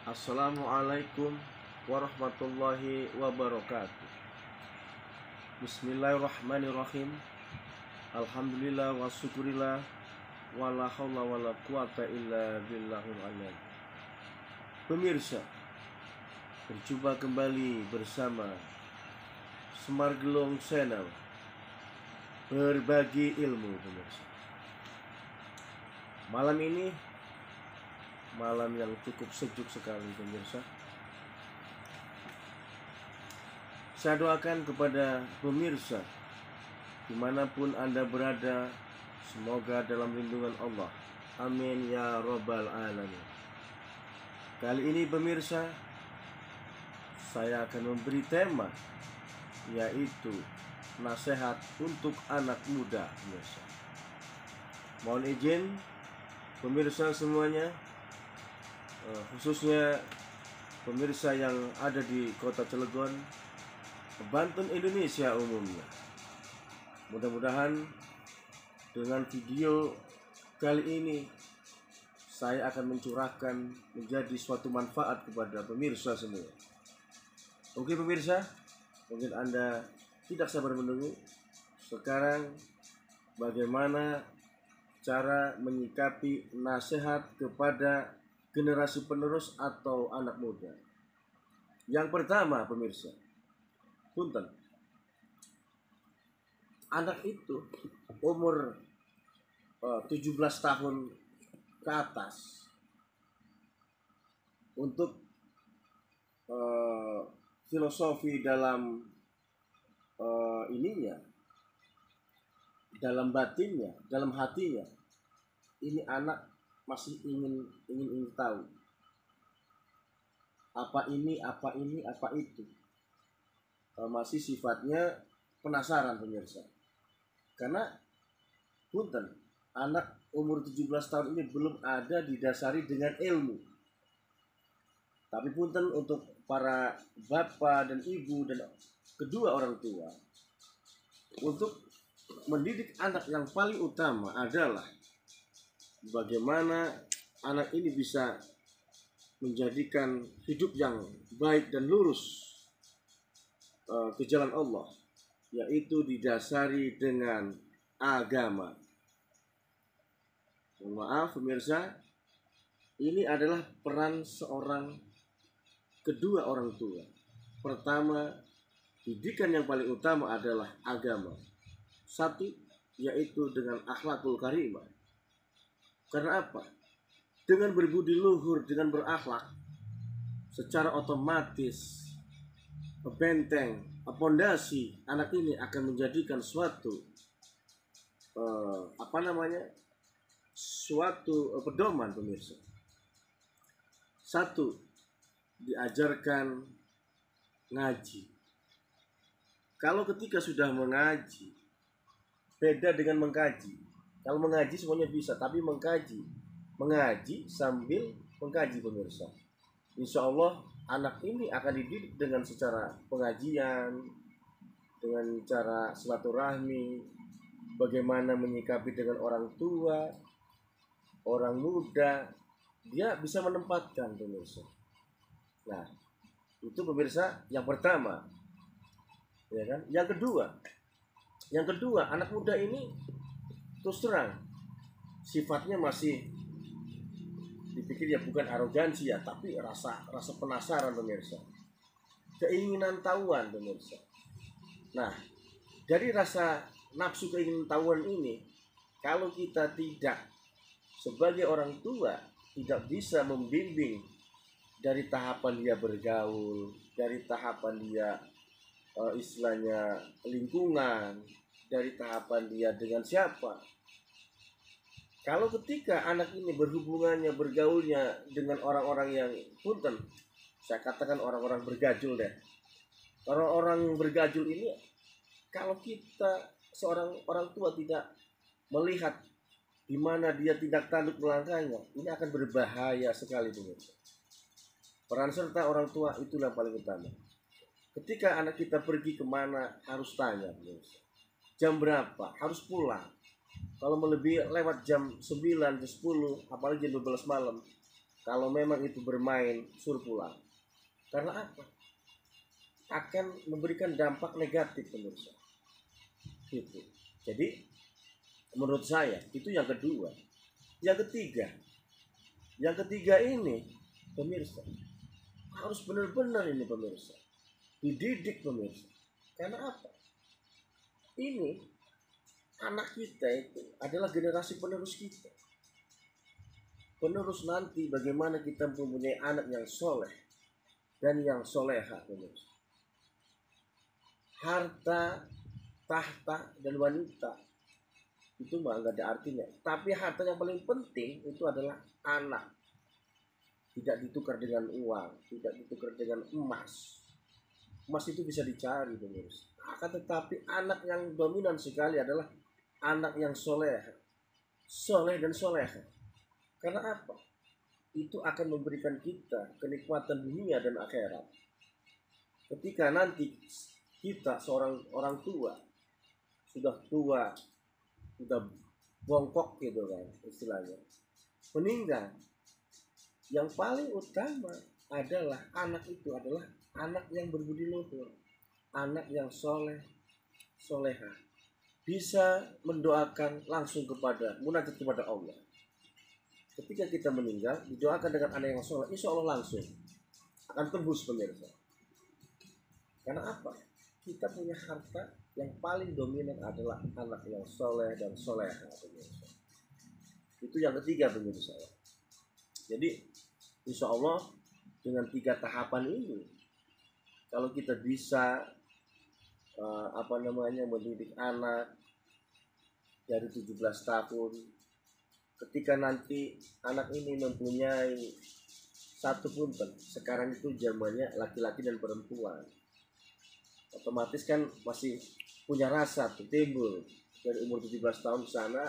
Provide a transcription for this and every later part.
Assalamualaikum warahmatullahi wabarakatuh. Bismillahirrahmanirrahim. Alhamdulillah wa syukurillah wala haula wala quwata illa billahil aliyyil. Pemirsa, berjumpa kembali bersama Semar Gelong Channel, berbagi ilmu. Pemirsa, malam ini malam yang cukup sejuk sekali, pemirsa. Saya doakan kepada pemirsa dimanapun Anda berada, semoga dalam lindungan Allah. Amin ya robbal alamin. Kali ini pemirsa, saya akan memberi tema, yaitu nasihat untuk anak muda, pemirsa. Mohon izin pemirsa semuanya, khususnya pemirsa yang ada di kota Cilegon, Banten, Indonesia umumnya. Mudah-mudahan dengan video kali ini saya akan mencurahkan menjadi suatu manfaat kepada pemirsa semua. Oke pemirsa, mungkin Anda tidak sabar menunggu. Sekarang bagaimana cara menyikapi nasihat kepada generasi penerus atau anak muda. Yang pertama pemirsa, punten, anak itu umur 17 tahun ke atas untuk filosofi dalam ininya, dalam batinnya, dalam hatinya, ini anak masih ingin tahu apa ini, apa itu. Masih sifatnya penasaran pemirsa. Karena punten, anak umur 17 tahun ini belum ada didasari dengan ilmu. Tapi punten, untuk para bapak dan ibu dan kedua orang tua, untuk mendidik anak yang paling utama adalah bagaimana anak ini bisa menjadikan hidup yang baik dan lurus ke jalan Allah, yaitu didasari dengan agama. Maaf pemirsa, ini adalah peran seorang kedua orang tua. Pertama, didikan yang paling utama adalah agama. Satu, yaitu dengan akhlakul karimah. Karena apa? Dengan berbudi luhur, dengan berakhlak, secara otomatis benteng, pondasi anak ini akan menjadikan suatu suatu pedoman pemirsa. Satu, diajarkan ngaji. Kalau ketika sudah mengaji, beda dengan mengkaji. Kalau mengaji semuanya bisa, tapi mengaji sambil mengkaji pemirsa. Insya Allah anak ini akan dididik dengan secara pengajian, dengan cara silaturahmi, bagaimana menyikapi dengan orang tua, orang muda, dia bisa menempatkan pemirsa. Nah, itu pemirsa yang pertama, ya kan? Yang kedua, anak muda ini terus terang sifatnya masih dipikir ya bukan arogansi ya, tapi rasa penasaran pemirsa, keinginan tahuan pemirsa. Nah, dari rasa nafsu keinginan tahuan ini, kalau kita tidak sebagai orang tua tidak bisa membimbing dari tahapan dia bergaul, dari tahapan dia istilahnya lingkungan, dari tahapan dia dengan siapa. Kalau ketika anak ini berhubungannya, bergaulnya dengan orang-orang yang punten, saya katakan orang-orang bergajul deh. Orang-orang bergajul ini, kalau kita seorang orang tua tidak melihat di mana dia tidak tanduk melangkahnya, ini akan berbahaya sekali pemirsa. Peran serta orang tua itulah paling utama. Ketika anak kita pergi kemana harus tanya pemirsa. Jam berapa? Harus pulang. Kalau melebihi lewat jam 9, jam 10, apalagi jam 12 malam, Kalau memang itu bermain, suruh pulang. Karena apa? Akan memberikan dampak negatif pemirsa. Gitu. Jadi menurut saya itu yang kedua. Yang ketiga ini pemirsa harus benar-benar ini pemirsa dididik pemirsa. Karena apa? Ini anak kita itu adalah generasi penerus kita. Penerus nanti bagaimana kita mempunyai anak yang soleh dan yang soleha pemirsa. Harta, tahta, dan wanita itu mah nggak ada artinya. Tapi harta yang paling penting itu adalah anak. Tidak ditukar dengan uang, tidak ditukar dengan emas. Emas itu bisa dicari pemirsa. Akan tetapi anak yang dominan sekali adalah anak yang soleh dan soleha. Karena apa? Itu akan memberikan kita kenikmatan dunia dan akhirat. Ketika nanti kita seorang orang tua sudah tua, sudah bongkok gitu kan istilahnya, meninggal, yang paling utama adalah anak itu adalah anak yang berbudi luhur, anak yang soleha, bisa mendoakan langsung munajat kepada Allah. Ketika kita meninggal, didoakan dengan anak yang soleh, insya Allah langsung akan tembus pemirsa. Karena apa? Kita punya harta yang paling dominan adalah anak yang soleh dan soleha pemirsa. Itu yang ketiga pemirsa. Jadi insya Allah dengan 3 tahapan ini, kalau kita bisa mendidik anak dari 17 tahun, ketika nanti anak ini mempunyai satu punten, sekarang itu zamannya laki-laki dan perempuan, otomatis kan masih punya rasa tuh timbul dari umur 17 tahun ke sana.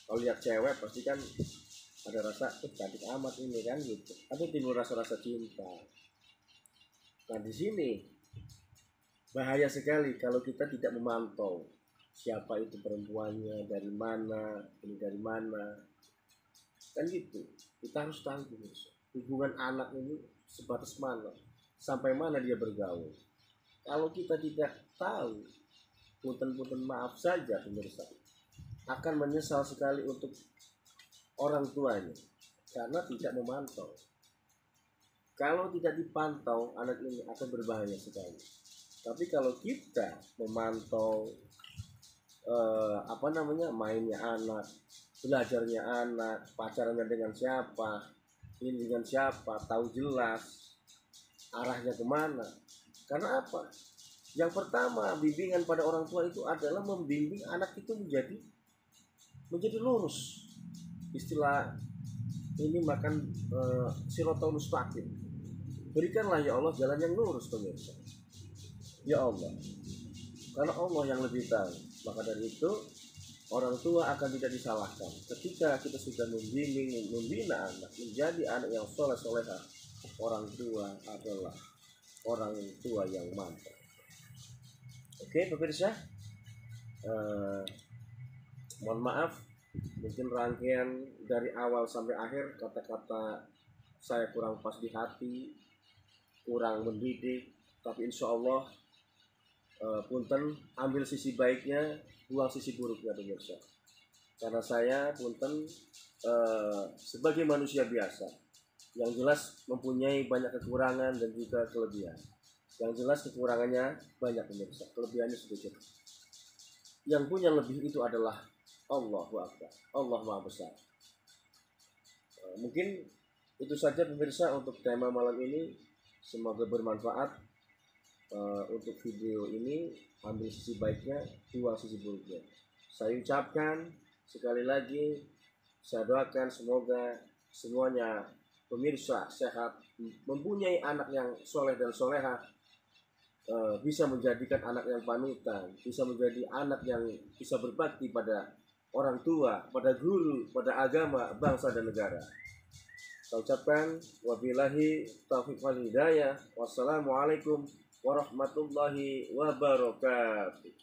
Kalau lihat cewek pasti kan ada rasa cantik amat ini kan gitu, atau timbul rasa-rasa cinta. Nah di sini bahaya sekali kalau kita tidak memantau siapa itu perempuannya, dari mana, ini dari mana, kan gitu. Kita harus tahu hubungan anak ini sebatas mana, sampai mana dia bergaul. Kalau kita tidak tahu, punten-punten maaf saja pemirsa, akan menyesal sekali untuk orang tuanya karena tidak memantau. Kalau tidak dipantau, anak ini akan berbahaya sekali. Tapi kalau kita memantau mainnya anak, belajarnya anak, pacarannya dengan siapa, ini dengan siapa, tahu jelas arahnya kemana. Karena apa? Yang pertama, bimbingan pada orang tua itu adalah membimbing anak itu menjadi lurus. Istilah ini makan siratal mustaqim. Berikanlah ya Allah jalan yang lurus pemirsa. Ya Allah. Karena Allah yang lebih tahu. Maka dari itu orang tua akan tidak disalahkan. Ketika kita sudah membina anak menjadi anak yang soleh-soleha, orang tua adalah orang tua yang mantap. Oke pemirsa, mohon maaf mungkin rangkaian dari awal sampai akhir kata-kata saya kurang pas di hati, kurang mendidik, tapi insya Allah punten, ambil sisi baiknya, buang sisi buruknya pemirsa. Karena saya punten sebagai manusia biasa yang jelas mempunyai banyak kekurangan dan juga kelebihan. Yang jelas kekurangannya banyak pemirsa, kelebihannya sedikit. Yang punya lebih itu adalah Allahu Akbar, Allah Maha Besar. Mungkin itu saja pemirsa untuk tema malam ini. Semoga bermanfaat. Untuk video ini, ambil sisi baiknya, buang sisi buruknya. Saya ucapkan sekali lagi, saya doakan semoga semuanya pemirsa sehat, mempunyai anak yang soleh dan soleha, bisa menjadikan anak yang panutan, bisa menjadi anak yang bisa berbakti pada orang tua, pada guru, pada agama, bangsa dan negara. Saya ucapkan wabillahi taufiq wal hidayah. Wassalamualaikum warahmatullahi wabarakatuh.